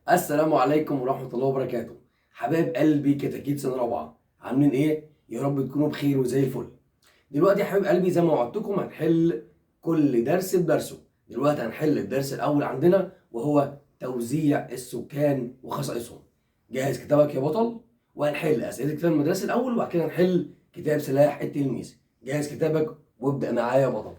السلام عليكم ورحمة الله وبركاته. حبايب قلبي كتاكيت سنة رابعة، عاملين ايه؟ يا رب تكونوا بخير وزي الفل. دلوقتي يا حبايب قلبي زي ما وعدتكم هنحل كل درس بدرسه. دلوقتي هنحل الدرس الأول عندنا وهو توزيع السكان وخصائصهم. جهز كتابك يا بطل، وهنحل أسئلة كتاب المدرسة الأول وبعد كده نحل كتاب سلاح التلميذ. جهز كتابك وابدأ معايا يا بطل.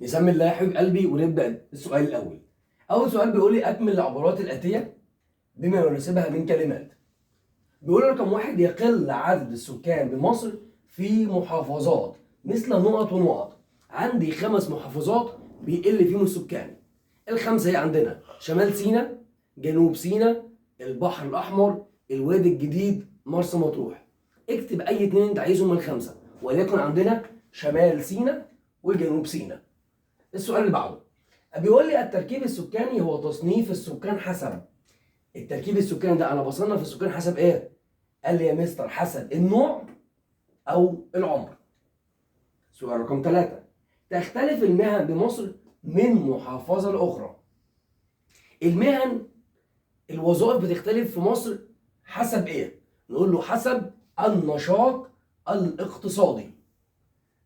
نسمي الله يا حبيب قلبي ونبدأ السؤال الأول. أول سؤال بيقول لي أكمل العبارات الآتية بما يناسبها من كلمات. بيقول رقم واحد: يقل عدد السكان بمصر في محافظات مثل نقط ونقط. عندي 5 محافظات بيقل فيهم السكان. الخمسة هي عندنا شمال سيناء، جنوب سيناء، البحر الأحمر، الوادي الجديد، مرسى مطروح. اكتب أي 2 أنت عايزهم من ال5، وليكن عندنا شمال سيناء وجنوب سيناء. السؤال اللي بعده بيقول لي التركيب السكاني هو تصنيف السكان حسب. التركيب السكاني ده انا بصنف السكان حسب ايه؟ قال لي يا مستر حسب النوع او العمر. سؤال رقم 3: تختلف المهن بمصر من محافظة لأخرى. المهن الوظائف بتختلف في مصر حسب ايه؟ نقول له حسب النشاط الاقتصادي.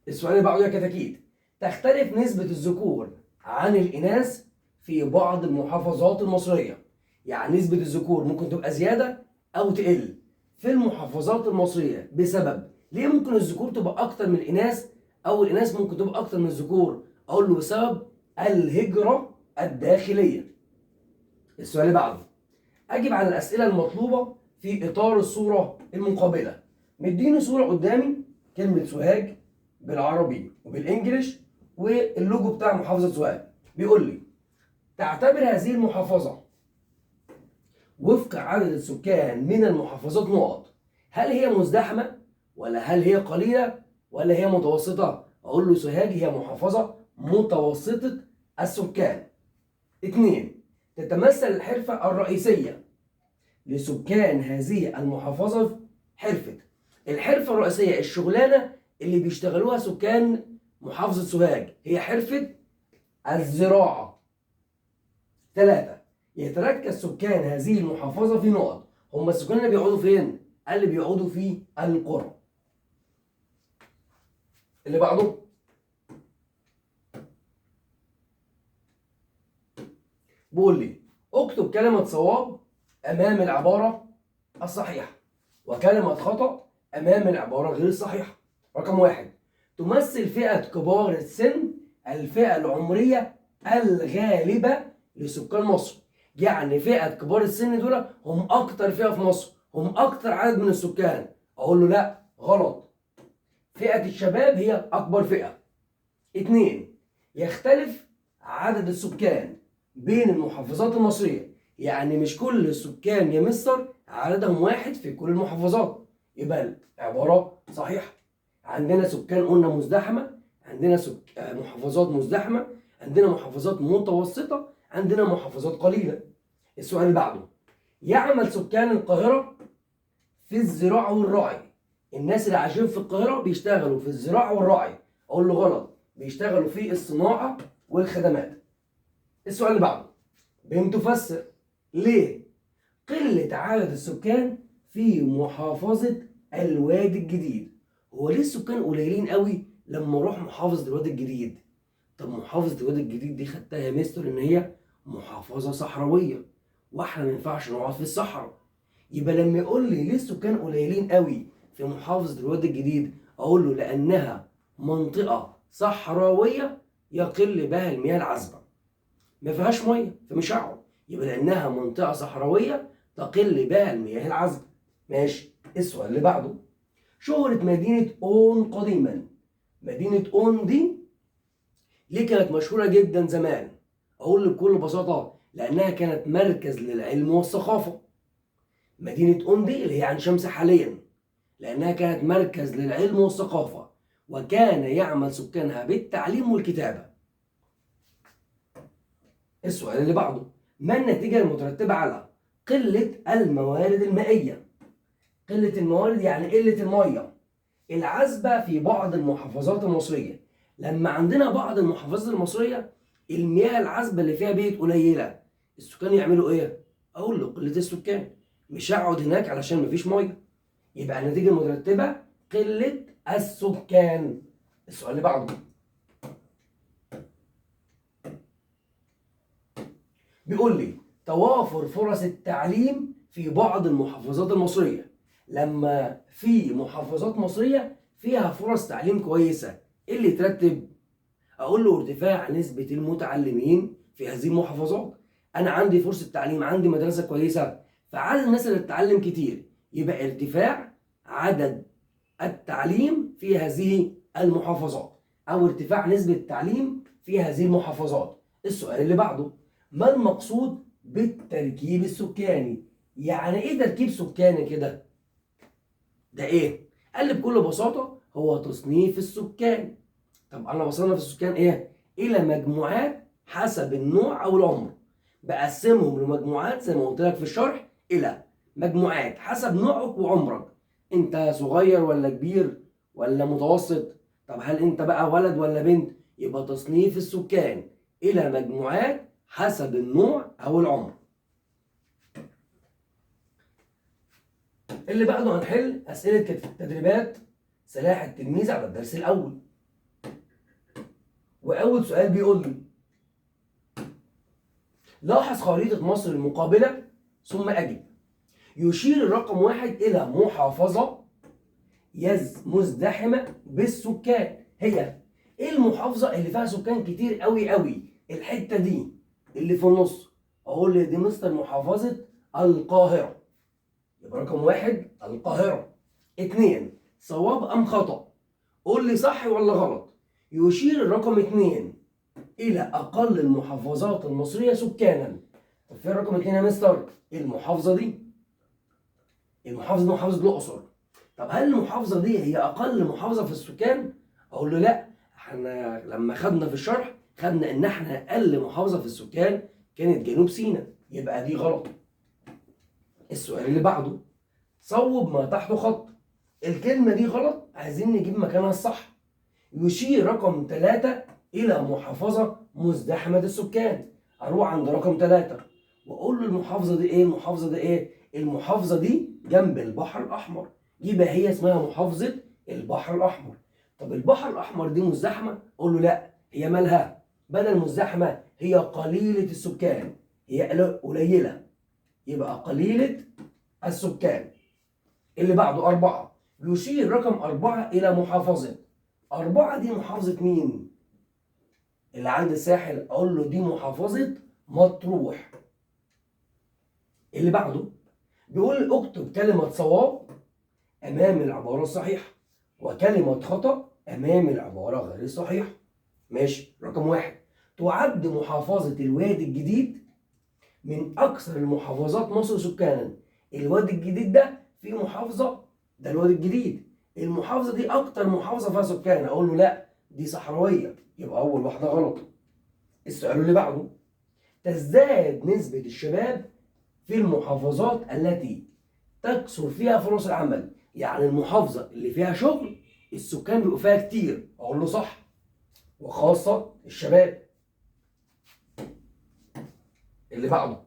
السؤال اللي بعده يا كتاكيت: تختلف نسبة الذكور عن الإناث في بعض المحافظات المصرية. يعني نسبة الذكور ممكن تبقى زيادة أو تقل في المحافظات المصرية بسبب ليه ممكن الذكور تبقى أكتر من الإناث أو الإناث ممكن تبقى أكتر من الذكور؟ أقول له بسبب الهجرة الداخلية. السؤال اللي بعده: أجب على الأسئلة المطلوبة في إطار الصورة المقابلة. مديني صورة قدامي كلمة سوهاج بالعربي وبالإنجليش واللوجو بتاع محافظة سوهاج. بيقول لي تعتبر هذه المحافظة وفق عدد السكان من المحافظات نقط. هل هي مزدحمة ولا هل هي قليلة ولا هي متوسطة؟ أقول له سوهاج هي محافظة متوسطة السكان. 2: تتمثل الحرفة الرئيسية لسكان هذه المحافظة حرفة. الحرفة الرئيسية الشغلانة اللي بيشتغلوها سكان محافظة سوهاج هي حرفة الزراعة. 3: يتركز سكان هذه المحافظة في نقط. هم السكان اللي بيقعدوا فين؟ اللي بيقعدوا في القرى. اللي بعده بيقول لي اكتب كلمة صواب أمام العبارة الصحيحة وكلمة خطأ أمام العبارة غير الصحيحة. رقم 1: تمثل فئة كبار السن الفئة العمرية الغالبة لسكان مصر. يعني فئة كبار السن دول هم أكتر فئة في مصر، هم أكتر عدد من السكان. أقول له لا، غلط، فئة الشباب هي أكبر فئة. 2: يختلف عدد السكان بين المحافظات المصرية. يعني مش كل السكان يا مستر عددهم واحد في كل المحافظات، يبقى العبارة صحيحة. عندنا سكان قلنا مزدحمة، عندنا محافظات مزدحمة، عندنا محافظات متوسطة، عندنا محافظات قليلة. السؤال اللي بعده: يعمل سكان القاهرة في الزراعة والرعي. الناس اللي عايشين في القاهرة بيشتغلوا في الزراعة والرعي. أقول له غلط، بيشتغلوا في الصناعة والخدمات. السؤال اللي بعده: بنتفسر ليه قلة عدد السكان في محافظة الوادي الجديد. هو ليه السكان قليلين قوي لما اروح محافظة الوادي الجديد؟ طب محافظة الوادي الجديد دي خدتها يا مستر ان هي محافظة صحراوية، واحنا ما ينفعش نقعد في الصحراء. يبقى لما يقول لي ليه السكان قليلين قوي في محافظة الوادي الجديد، اقول له لانها منطقة صحراوية يقل بها المياه العذبة، ما فيهاش ميه فمش هقعد. يبقى لانها منطقه صحراويه تقل بها المياه العذبه. ماشي. السؤال اللي بعده: شهرة مدينه اون قديما. مدينه اون دي ليه كانت مشهوره جدا زمان؟ اقول بكل بساطه لانها كانت مركز للعلم والثقافه. مدينه اون دي اللي هي عين شمس حاليا، لانها كانت مركز للعلم والثقافه وكان يعمل سكانها بالتعليم والكتابه. السؤال اللي بعده: ما النتيجة المترتبة على قلة الموارد المائية؟ قلة الموارد يعني قلة المية العذبة في بعض المحافظات المصرية. لما عندنا بعض المحافظات المصرية المياه العذبة اللي فيها بقت قليلة، السكان يعملوا ايه؟ اقول له قله السكان، مش هقعد هناك علشان مفيش ميه. يبقى النتيجه المترتبه قله السكان. السؤال اللي بعده بيقول لي توافر فرص التعليم في بعض المحافظات المصريه. لما في محافظات مصريه فيها فرص تعليم كويسه، ايه اللي يترتب؟ اقول له ارتفاع نسبه المتعلمين في هذه المحافظات. انا عندي فرصه تعليم، عندي مدرسه كويسه، فعدد الناس اللي بتتعلم كتير، يبقى ارتفاع عدد التعليم في هذه المحافظات، او ارتفاع نسبه التعليم في هذه المحافظات. السؤال اللي بعده، ما المقصود بالتركيب السكاني؟ يعني ايه تركيب سكاني كده؟ ده ايه؟ قال لي بكل بساطه هو تصنيف السكان. طب انا بصنف السكان ايه؟ الى مجموعات حسب النوع او العمر. بقسمهم لمجموعات زي ما قلت لك في الشرح، الى مجموعات حسب نوعك وعمرك. انت صغير ولا كبير ولا متوسط؟ طب هل انت بقى ولد ولا بنت؟ يبقى تصنيف السكان الى مجموعات حسب النوع او العمر. اللي بعده هنحل اسئله تدريبات سلاح التلميذ على الدرس الاول. واول سؤال بيقول لي لاحظ خريطة مصر المقابلة ثم أجب. يشير الرقم 1 إلى محافظة مزدحمة بالسكان. هي إيه المحافظة اللي فيها سكان كتير قوي قوي؟ الحتة دي اللي في النص. أقول لي دي مستر محافظة القاهرة. يبقى رقم 1 القاهرة. 2 صواب أم خطأ؟ قول لي صح ولا غلط. يشير الرقم 2 إلى أقل المحافظات المصرية سكانا. طب فين رقم 2 يا مستر؟ المحافظة دي. المحافظة دي محافظة الأقصر. طب هل المحافظة دي هي أقل محافظة في السكان؟ أقول له لأ، احنا لما خدنا في الشرح خدنا إن احنا أقل محافظة في السكان كانت جنوب سيناء، يبقى دي غلط. السؤال اللي بعده صوب ما تحته خط. الكلمة دي غلط، عايزين نجيب مكانها الصح. يشير رقم 3 إلى محافظة مزدحمة السكان. أروح عند رقم 3 وأقول له المحافظة دي إيه؟ المحافظة دي إيه؟ المحافظة دي جنب البحر الأحمر، يبقى هي اسمها محافظة البحر الأحمر. طب البحر الأحمر دي مزدحمة؟ أقول له لأ، هي مالها؟ بدل مزدحمة هي قليلة السكان، هي قليلة، يبقى قليلة السكان. اللي بعده 4 يشير رقم 4 إلى محافظة. 4 دي محافظة مين؟ اللي عند الساحل. أقول له دي محافظة مطروح. اللي بعده بيقول اكتب كلمة صواب أمام العبارة الصحيحة وكلمة خطأ أمام العبارة غير الصحيحة. ماشي. رقم 1 تعد محافظة الوادي الجديد من أكثر المحافظات مصر سكانا. الوادي الجديد ده في محافظة، ده الوادي الجديد، المحافظة دي أكتر محافظة فيها سكان. أقول له لا، دي صحراوية، يبقى أول واحدة غلط. السؤال اللي بعده تزداد نسبة الشباب في المحافظات التي تكثر فيها فرص العمل. يعني المحافظة اللي فيها شغل السكان بيبقوا فيها كتير. أقول له صح، وخاصة الشباب. اللي بعده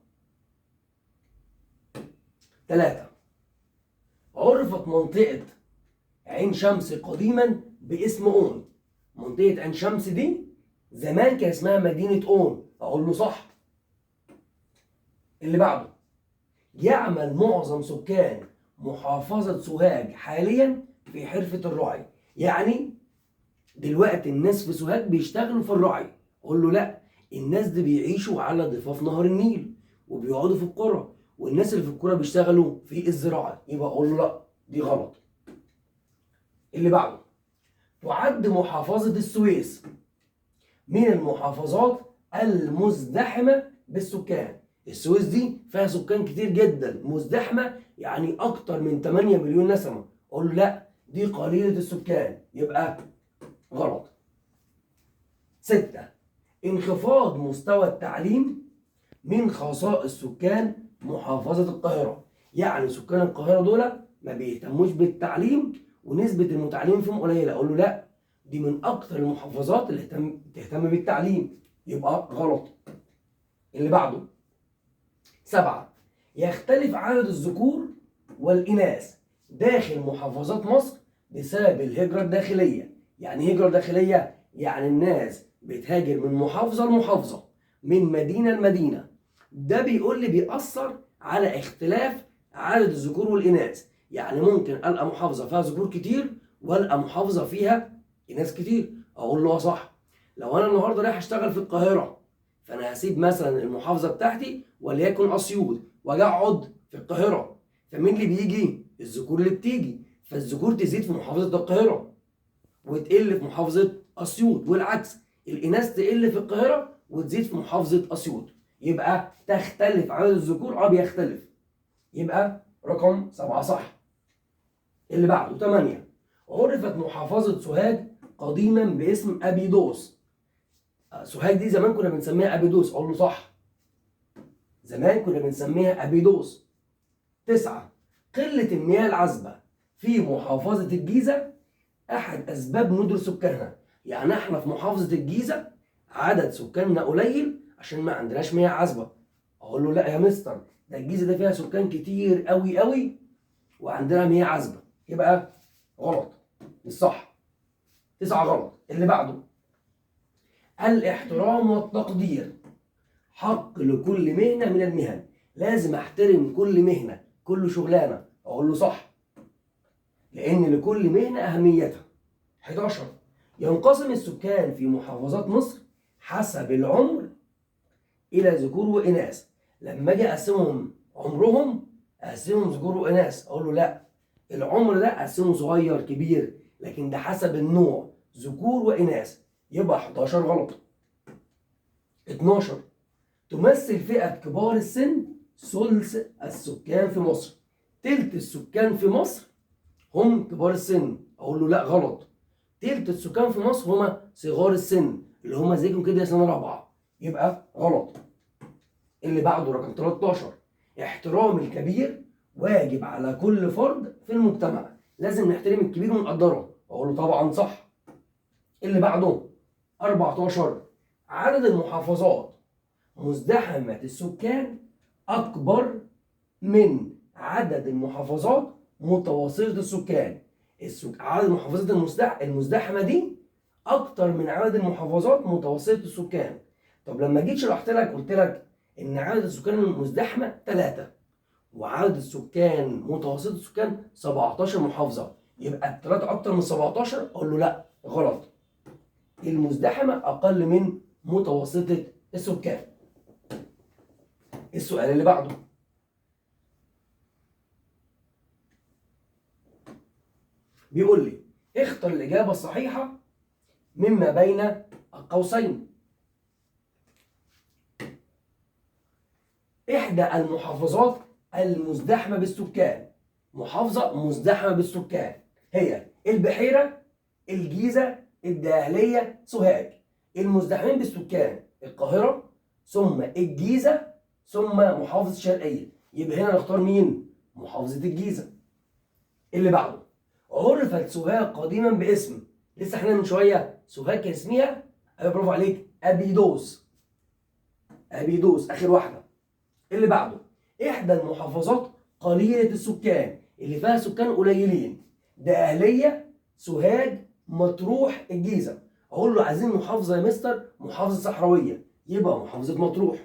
3 عرفت منطقة عين شمس قديما باسم أون. منطقة عين شمس دي زمان كان اسمها مدينة أون. أقول له صح. اللي بعده يعمل معظم سكان محافظة سوهاج حاليا في حرفة الرعي. يعني دلوقتي الناس في سوهاج بيشتغلوا في الرعي. أقول له لا، الناس دي بيعيشوا على ضفاف نهر النيل وبيقعدوا في القرى، والناس اللي في القرى بيشتغلوا في الزراعة. يبقى أقول له لا، دي غلط. اللي بعده تعد محافظة السويس من المحافظات المزدحمة بالسكان. السويس دي فيها سكان كتير جدا، مزدحمة يعني أكتر من 8 مليون نسمة. أقول له لا، دي قليلة السكان، يبقى غلط. 6 انخفاض مستوى التعليم من خصائص سكان محافظة القاهرة. يعني سكان القاهرة دول ما بيهتموش بالتعليم ونسبة المتعلمين فيهم قليلة. أقول له لا، دي من أكتر المحافظات اللي تهتم بالتعليم، يبقى غلط. اللي بعده 7. يختلف عدد الذكور والإناث داخل محافظات مصر بسبب الهجرة الداخلية. يعني ايه هجرة داخلية؟ يعني الناس بتهاجر من محافظة لمحافظة، من مدينة لمدينة. ده بيقول لي بيأثر على اختلاف عدد الذكور والإناث. يعني ممكن ألقى محافظة فيها ذكور كتير وألقى محافظة فيها إناث كتير. أقول له صح. لو أنا النهاردة رايح أشتغل في القاهرة، فأنا هسيب مثلا المحافظة بتاعتي وليكن أسيوط وأجي أقعد في القاهرة، فمين اللي بيجي؟ الذكور اللي بتيجي، فالذكور تزيد في محافظة القاهرة وتقل في محافظة أسيوط، والعكس الإناث تقل في القاهرة وتزيد في محافظة أسيوط. يبقى تختلف عدد الذكور، بيختلف. يبقى رقم 7 صح. اللي بعده 8. عرفت محافظة سوهاج قديما باسم أبيدوس. سوهاج دي زمان كنا بنسميها أبيدوس. أقول له صح، زمان كنا بنسميها أبيدوس. 9. قلة المياه العذبة في محافظة الجيزة أحد أسباب ندر سكانها. يعني احنا في محافظة الجيزة عدد سكاننا قليل عشان ما عندناش مياه عذبة. أقول له لا يا مستر، ده الجيزة ده فيها سكان كتير قوي قوي وعندنا مياه عذبة. يبقى غلط، مش صح. 9 غلط. اللي بعده الاحترام والتقدير حق لكل مهنة من المهن. لازم احترم كل مهنة، كل شغلانة. اقول له صح، لان لكل مهنة اهميتها. 11. ينقسم السكان في محافظات مصر حسب العمر الى ذكور واناث. لما اجي اقسمهم عمرهم اقسمهم ذكور واناث. اقول له لا، العمر ده اقسمه صغير كبير، لكن ده حسب النوع ذكور واناث. يبقى 11 غلط. 12. تمثل فئة كبار السن ثلث السكان في مصر. تلت السكان في مصر هم كبار السن. اقول له لا غلط، تلت السكان في مصر هم صغار السن اللي هم زيكم كده سنة رابعة. يبقى غلط. اللي بعده رقم 13. احترام الكبير واجب على كل فرد في المجتمع. لازم نحترم الكبير ونقدره. اقول له طبعا صح. اللي بعده 14. عدد المحافظات مزدحمة السكان أكبر من عدد المحافظات متوسطة السكان. عدد المحافظات المزدحمة دي أكتر من عدد المحافظات متوسطة السكان. طب لما جيت شرحت لك قلت لك إن عدد السكان المزدحمة 3 وعدد السكان متوسطة السكان 17 محافظة، يبقى الثلاثة أكتر من 17. أقول له لا غلط، المزدحمة أقل من متوسطة السكان. السؤال اللي بعده بيقول لي اختر الإجابة الصحيحة مما بين القوسين. إحدى المحافظات المزدحمة بالسكان، محافظة مزدحمة بالسكان، هي البحيرة، الجيزة، الدقهلية، سوهاج. المزدحمين بالسكان القاهرة ثم الجيزة ثم محافظة الشرقية. يبقى هنا نختار مين؟ محافظة الجيزة. اللي بعده عرفت سوهاج قديما باسم، لسه احنا من شوية سوهاج كان اسمها، برافو عليك، أبيدوس. أبيدوس آخر واحدة. اللي بعده إحدى المحافظات قليلة السكان، اللي فيها سكان قليلين، دقهلية، سوهاج، مطروح، الجيزة. أقول له عايزين محافظة يا مستر، محافظة صحراوية، يبقى محافظة مطروح.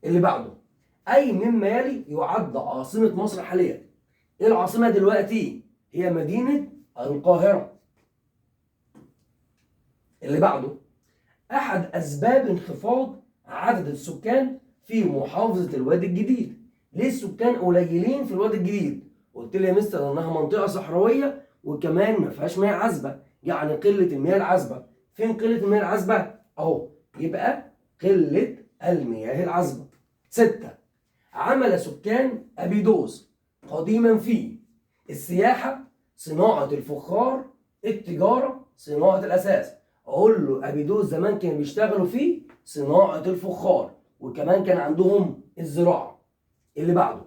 اللي بعده أي مما يلي يعد عاصمة مصر حاليا؟ إيه العاصمة دلوقتي؟ هي مدينة القاهرة. اللي بعده أحد أسباب انخفاض عدد السكان في محافظة الوادي الجديد. ليه السكان قليلين في الوادي الجديد؟ قلت لي يا مستر إنها منطقة صحراوية وكمان ما فيهاش مياه عذبة، يعني قلة المياه العذبة. فين قلة المياه العذبة؟ أهو، يبقى قلة المياه العذبة. 6. عمل سكان أبيدوس قديما في السياحة، صناعة الفخار، التجارة، صناعة الأساس. أقول له أبيدوس زمان كانوا بيشتغلوا في صناعة الفخار وكمان كان عندهم الزراعة. اللي بعده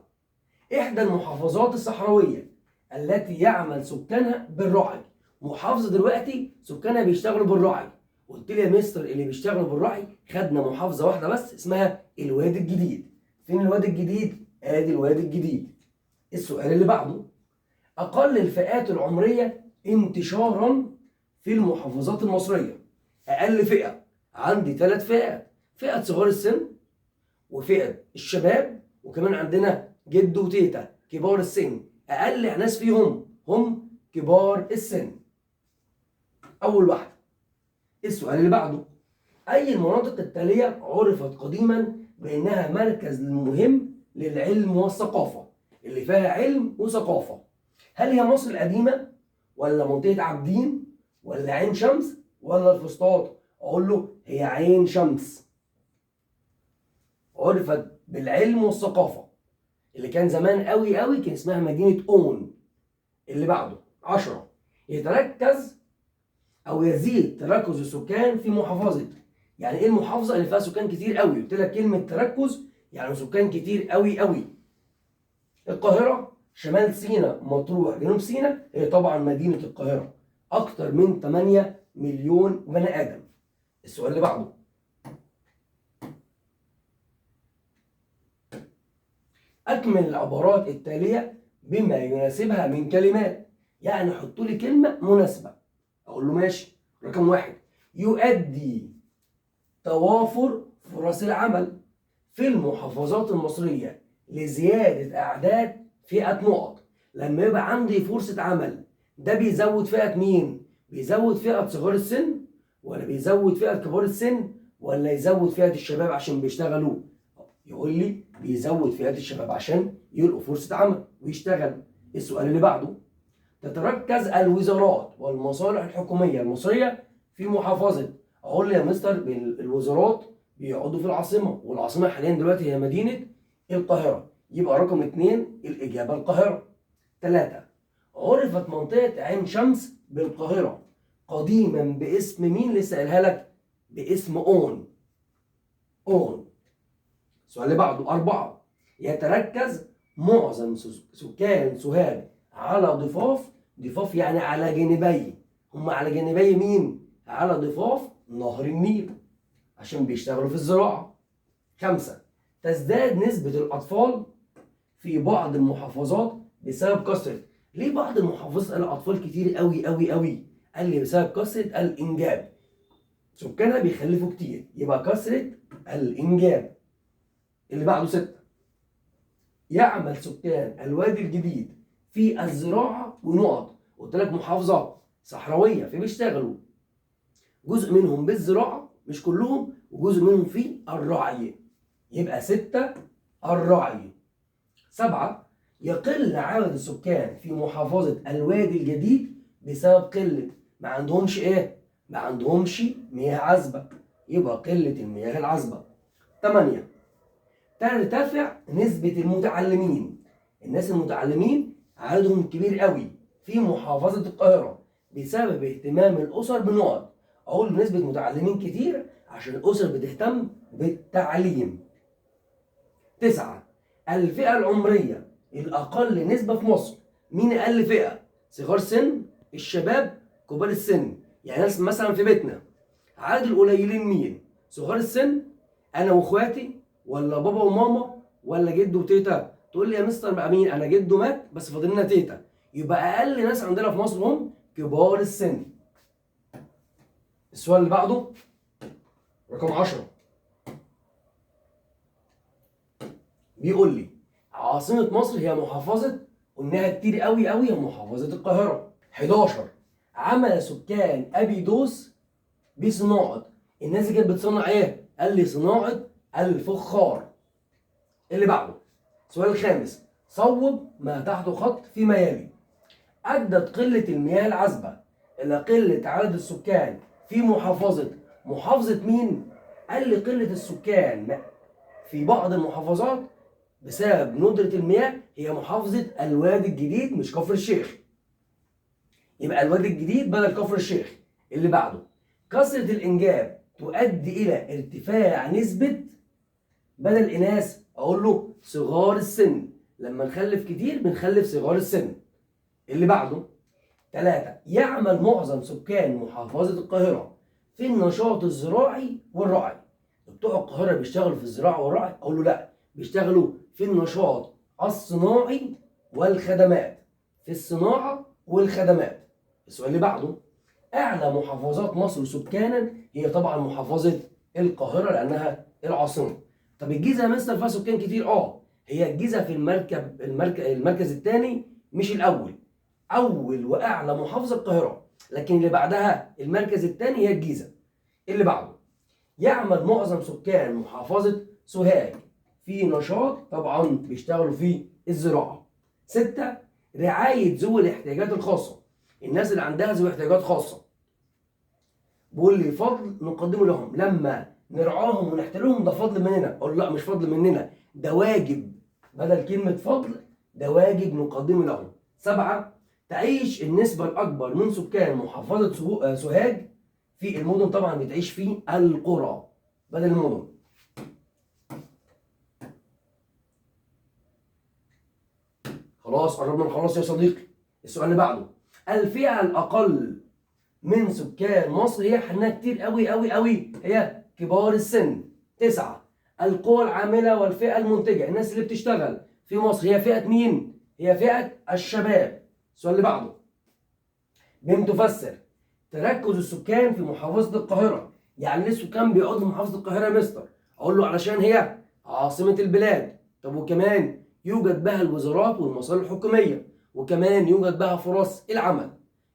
إحدى المحافظات الصحراوية التي يعمل سكانها بالرعي. محافظة دلوقتي سكانها بيشتغلوا بالرعي. قلت لي يا مستر اللي بيشتغلوا بالرعي خدنا محافظة واحدة بس اسمها الوادي الجديد. فين الوادي الجديد؟ ادي الوادي الجديد. السؤال اللي بعده، اقل الفئات العمريه انتشارا في المحافظات المصريه. اقل فئه عندي 3 فئات، فئه صغار السن وفئه الشباب، وكمان عندنا جد وتيتا كبار السن. اقل ناس فيهم هم كبار السن. اول واحده. السؤال اللي بعده، اي المناطق التاليه عرفت قديما بانها مركز مهم للعلم والثقافه، اللي فيها علم وثقافه؟ هل هي مصر القديمه ولا منطقه عابدين ولا عين شمس ولا الفسطاط؟ اقول له هي عين شمس. عرفت بالعلم والثقافه، اللي كان زمان قوي قوي كان اسمها مدينه اون. اللي بعده 10، يتركز او يزيد تركز السكان في محافظه. يعني ايه المحافظه اللي فيها سكان كتير قوي؟ قلت لك كلمه تركز يعني سكان كتير قوي قوي. القاهره، شمال سيناء، مطروح، جنوب سيناء، هي طبعا مدينه القاهره. اكتر من 8 مليون بني ادم. السؤال اللي بعده، اكمل العبارات التاليه بما يناسبها من كلمات. يعني حطوا لي كلمه مناسبه. اقول له ماشي. رقم 1، يؤدي توافر فرص العمل في المحافظات المصرية لزيادة أعداد فئة نقط. لما يبقى عندي فرصة عمل، ده بيزود فئة مين؟ بيزود فئة صغار السن ولا بيزود فئة كبار السن ولا يزود فئة الشباب عشان بيشتغلوا؟ يقول لي بيزود فئة الشباب عشان يلقوا فرصة عمل ويشتغل. السؤال اللي بعده، تتركز الوزارات والمصالح الحكومية المصرية في محافظة. أقول لي يا مستر الوزارات بيقعدوا في العاصمة، والعاصمة حاليا دلوقتي هي مدينة القاهرة. يبقى رقم 2 الإجابة القاهرة. 3، عرفت منطقة عين شمس بالقاهرة قديما باسم مين؟ لسه قايلها لك، باسم أون. أون. السؤال اللي بعده 4، يتركز معظم سكان سوهاج على ضفاف. ضفاف يعني على جانبي. هم على جانبي مين؟ على ضفاف نهر النيل عشان بيشتغلوا في الزراعة. 5، تزداد نسبة الأطفال في بعض المحافظات بسبب كثرة. ليه بعض المحافظات الأطفال كتير قوي قوي قوي؟ قال لي بسبب كثرة الإنجاب. سكانها بيخلفوا كتير، يبقى كثرة الإنجاب. اللي بعده 6، يعمل سكان الوادي الجديد في الزراعة ونقط. قلت لك محافظة صحراوية فبيشتغلوا جزء منهم بالزراعة مش كلهم، وجزء منهم في الرعي. يبقى 6 الرعي. 7، يقل عدد السكان في محافظة الوادي الجديد بسبب قلة ما عندهمش ايه؟ ما عندهمش مياه عذبة، يبقى قلة المياه العذبة. 8، ترتفع نسبة المتعلمين. الناس المتعلمين عددهم كبير قوي في محافظة القاهرة بسبب اهتمام الأسر بالنقط. أقول نسبة متعلمين كتير عشان الأسر بتهتم بالتعليم. 9، الفئة العمرية الأقل نسبة في مصر. مين أقل فئة؟ صغار سن، الشباب، كبار السن. يعني ناس مثلا في بيتنا عدد القليلين مين؟ صغار السن، أنا وإخواتي ولا بابا وماما ولا جد وتيتا؟ تقول لي يا مستر بقى مين؟ أنا جده مات بس فاضل لنا تيتا. يبقى أقل ناس عندنا في مصر هم كبار السن. السؤال اللي بعده رقم 10، بيقول لي عاصمة مصر هي محافظة، قلناها كتير قوي قوي، هي محافظة القاهرة. 11، عمل سكان أبيدوس بصناعة. الناس اللي كانت بتصنع إيه؟ قال لي صناعة الفخار. اللي بعده السؤال الخامس، صوب ما تحته خط فيما يلي. أدت قلة المياه العذبة إلى قلة عدد السكان في محافظة مين؟ قال لي قلة السكان في بعض المحافظات بسبب ندرة المياه هي محافظة الوادي الجديد مش كفر الشيخ. يبقى الوادي الجديد بدل كفر الشيخ. اللي بعده، كثرة الإنجاب تؤدي إلى ارتفاع نسبة بدل إناث. أقول له صغار السن. لما نخلف كتير بنخلف صغار السن. اللي بعده 3، يعمل معظم سكان محافظة القاهرة في النشاط الزراعي والرعي. بتوع القاهرة بيشتغلوا في الزراعة والرعي؟ أقول له لا، بيشتغلوا في النشاط الصناعي والخدمات، في الصناعة والخدمات. السؤال اللي بعده، أعلى محافظات مصر سكانا هي طبعا محافظة القاهرة لأنها العاصمة. طب الجيزة يا مستر فيها سكان كتير؟ هي الجيزة في المركز الثاني مش الأول. أول وأعلى محافظة القاهرة، لكن اللي بعدها المركز الثاني هي الجيزة. اللي بعده، يعمل معظم سكان محافظة سوهاج في نشاط طبعا بيشتغلوا في الزراعة. 6. رعاية ذوي الاحتياجات الخاصة، الناس اللي عندها ذوي احتياجات خاصة. بيقول لي فضل نقدمه لهم، لما نرعاهم ونحترمهم ده فضل مننا. اقول لا، مش فضل مننا، ده واجب، بدل كلمة فضل ده واجب نقدمه لهم. 7. تعيش النسبة الأكبر من سكان محافظة سوهاج في المدن، طبعا بتعيش في القرى بدل المدن. خلاص قربنا نخلص يا صديقي. السؤال اللي بعده، الفئة الأقل من سكان مصر هي حنها كتير قوي قوي قوي، هي كبار السن. 9. القوى العاملة والفئة المنتجة، الناس اللي بتشتغل في مصر هي فئة مين؟ هي فئة الشباب. السؤال اللي بعده، بما تفسر تركز السكان في محافظة القاهرة. يعني ليه السكان بيقعدوا في محافظة القاهرة يا مستر؟ أقول له علشان هي عاصمة البلاد. طب وكمان يوجد بها الوزارات والمصالح الحكومية، وكمان يوجد بها فرص العمل.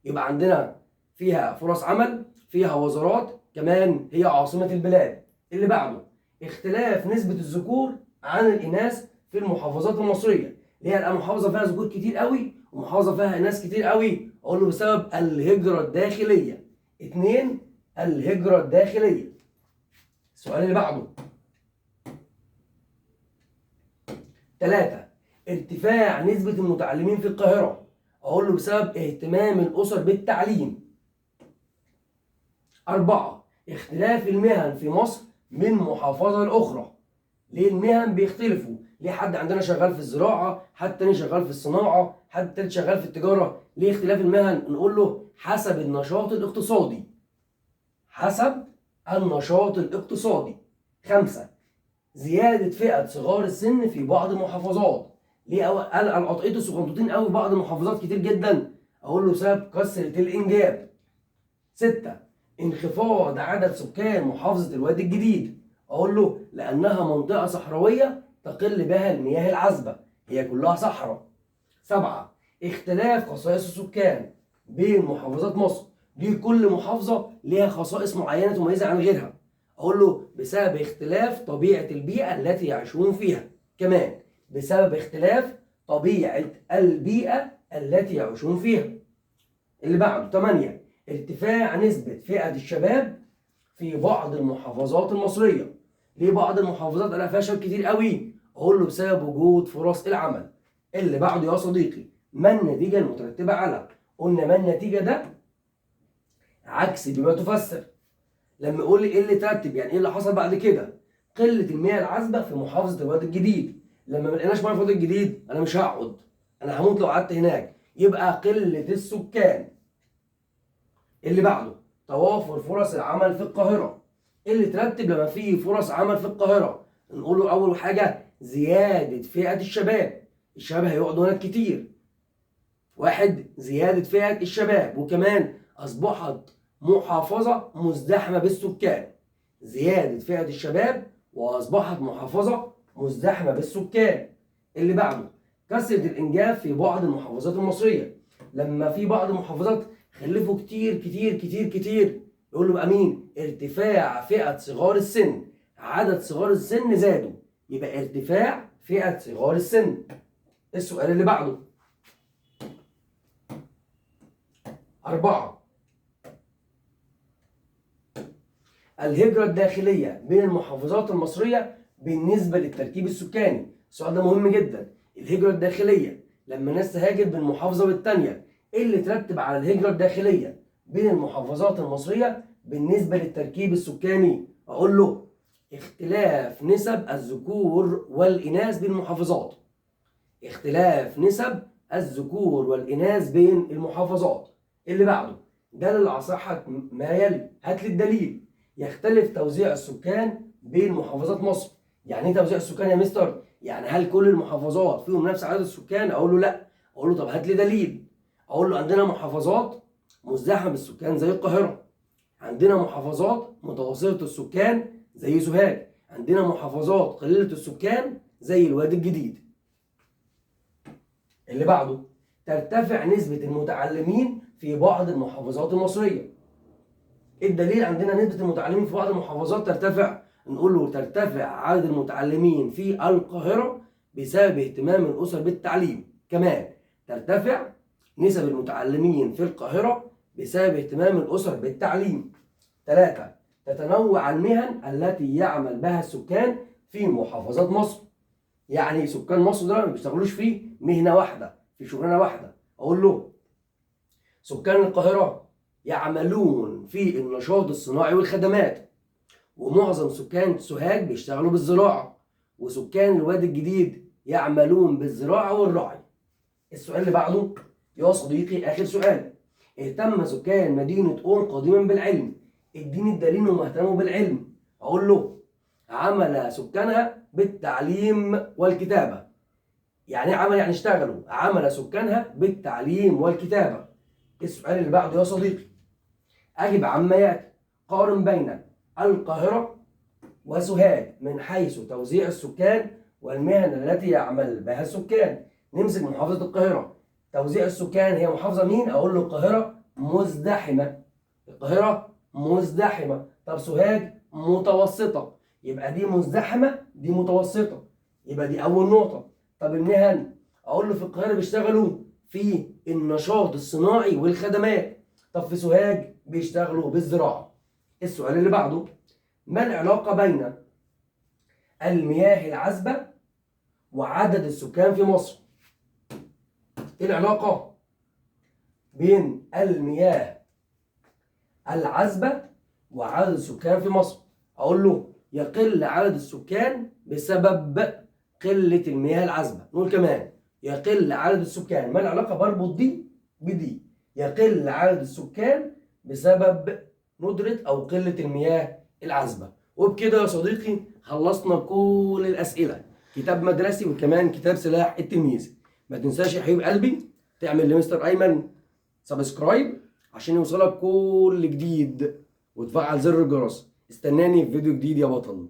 يبقى عندنا فيها فرص عمل، فيها وزارات، كمان هي عاصمة البلاد. اللي بعده، اختلاف نسبة الذكور عن الإناث في المحافظات المصرية. اللي هي محافظة فيها ذكور كتير قوي ومحافظة فيها إناث كتير قوي. أقول له بسبب الهجرة الداخلية. 2. الهجرة الداخلية. السؤال اللي بعده، 3. ارتفاع نسبة المتعلمين في القاهرة. أقول له بسبب اهتمام الأسر بالتعليم. 4. اختلاف المهن في مصر من محافظة لأخرى. ليه المهن بيختلفوا؟ ليه حد عندنا شغال في الزراعة، حد تاني شغال في الصناعة، حد تالت شغال في التجارة؟ ليه اختلاف المهن؟ نقول له حسب النشاط الاقتصادي. حسب النشاط الاقتصادي. 5. زيادة فئة صغار السن في بعض المحافظات. ليه قال القطعية الصغنطوطين قوي في بعض المحافظات كتير جدا؟ أقول له بسبب كثرة الإنجاب. 6. انخفاض عدد سكان محافظة الوادي الجديد. أقول له لأنها منطقة صحراوية تقل بها المياه العذبة، هي كلها صحراء. 7. اختلاف خصائص السكان بين محافظات مصر. دي كل محافظة ليها خصائص معينة تميزها عن غيرها. أقول له بسبب اختلاف طبيعة البيئة التي يعيشون فيها. كمان بسبب اختلاف طبيعة البيئة التي يعيشون فيها. اللي بعده 8. ارتفاع نسبة فئة الشباب في بعض المحافظات المصرية. ليه بعض المحافظات أنا فيها شباب كتير قوي؟ أقول له بسبب وجود فرص العمل. اللي بعده يا صديقي، ما النتيجة المترتبة على؟ قلنا ما النتيجة ده عكس بما تفسر. لما يقول لي ايه اللي ترتب، يعني ايه اللي حصل بعد كده؟ قلة المياه العذبة في محافظة الوادي الجديد. لما ما لقيناش مياه في الوادي الجديد انا مش هقعد، انا هموت لو قعدت هناك. يبقى قلة السكان. اللي بعده توافر فرص العمل في القاهرة. ايه اللي ترتب لما في فرص عمل في القاهرة؟ نقول له اول حاجة زيادة فئة الشباب. الشباب هيقعدوا هناك كتير. 1. زيادة فئة الشباب، وكمان أصبحت محافظة مزدحمة بالسكان. زيادة فئة الشباب وأصبحت محافظة مزدحمة بالسكان. اللي بعده كثرة الإنجاب في بعض المحافظات المصرية. لما في بعض المحافظات خلفوا كتير كتير كتير كتير، يقول له بقى مين؟ ارتفاع فئة صغار السن. عدد صغار السن زادوا، يبقى ارتفاع فئة صغار السن. السؤال اللي بعده 4. الهجرة الداخلية بين المحافظات المصرية بالنسبة للتركيب السكاني. السؤال ده مهم جدا. الهجرة الداخلية لما الناس تهاجر من محافظة والتانية، ايه اللي ترتب على الهجرة الداخلية بين المحافظات المصرية بالنسبة للتركيب السكاني؟ أقول له اختلاف نسب الذكور والإناث بين المحافظات. اختلاف نسب الذكور والإناث بين المحافظات. اللي بعده دلل على صحة ما يلي. هات لي الدليل. يختلف توزيع السكان بين محافظات مصر. يعني ايه توزيع السكان يا مستر؟ يعني هل كل المحافظات فيهم نفس عدد السكان؟ اقول له لا. اقول له طب هات لي دليل. اقول له عندنا محافظات مزدحمه بالسكان زي القاهره، عندنا محافظات متوسطه السكان زي سوهاج، عندنا محافظات قليله السكان زي الوادي الجديد. اللي بعده، ترتفع نسبه المتعلمين في بعض المحافظات المصريه. الدليل عندنا نسبه المتعلمين في بعض المحافظات ترتفع. نقول له ترتفع عدد المتعلمين في القاهره بسبب اهتمام الاسر بالتعليم. كمان ترتفع نسب المتعلمين في القاهره بسبب اهتمام الاسر بالتعليم. 3. تتنوع المهن التي يعمل بها السكان في محافظات مصر. يعني سكان مصر دول ما بيشتغلوش في مهنه واحده، في شغلانه واحده. اقول له سكان القاهره يعملون في النشاط الصناعي والخدمات، ومعظم سكان سوهاج بيشتغلوا بالزراعه، وسكان الوادي الجديد يعملون بالزراعه والرعي. السؤال اللي بعده يا صديقي اخر سؤال، اهتم سكان مدينه اون قديما بالعلم. اديني الدليل انهم اهتموا بالعلم. اقول له عمل سكانها بالتعليم والكتابه. يعني ايه عمل؟ يعني اشتغلوا. عمل سكانها بالتعليم والكتابه. السؤال اللي بعده يا صديقي، اجب عما ياتي. قارن بين القاهره وسوهاج من حيث توزيع السكان والمهن التي يعمل بها السكان. نمسك محافظه القاهره، توزيع السكان هي محافظه مين؟ اقول له القاهره مزدحمه. القاهره مزدحمه. طب سوهاج متوسطه. يبقى دي مزدحمه دي متوسطه، يبقى دي اول نقطه. طب المهن، اقول له في القاهره بيشتغلوا في النشاط الصناعي والخدمات، طب في سوهاج بيشتغلوا بالزراعه. السؤال اللي بعده، ما العلاقه بين المياه العذبه وعدد السكان في مصر؟ ايه العلاقه بين المياه العذبه وعدد السكان في مصر؟ اقول له يقل عدد السكان بسبب قله المياه العذبه. نقول كمان يقل عدد السكان. ما العلاقه؟ بربط دي بدي. يقل عدد السكان بسبب ندره او قله المياه العذبه. وبكده يا صديقي خلصنا كل الاسئله، كتاب مدرسي وكمان كتاب سلاح التلميذ. ما تنساش يا حبيب قلبي تعمل لمستر ايمن سبسكرايب عشان يوصلك كل جديد، وتفعل زر الجرس. استناني في فيديو جديد يا بطل.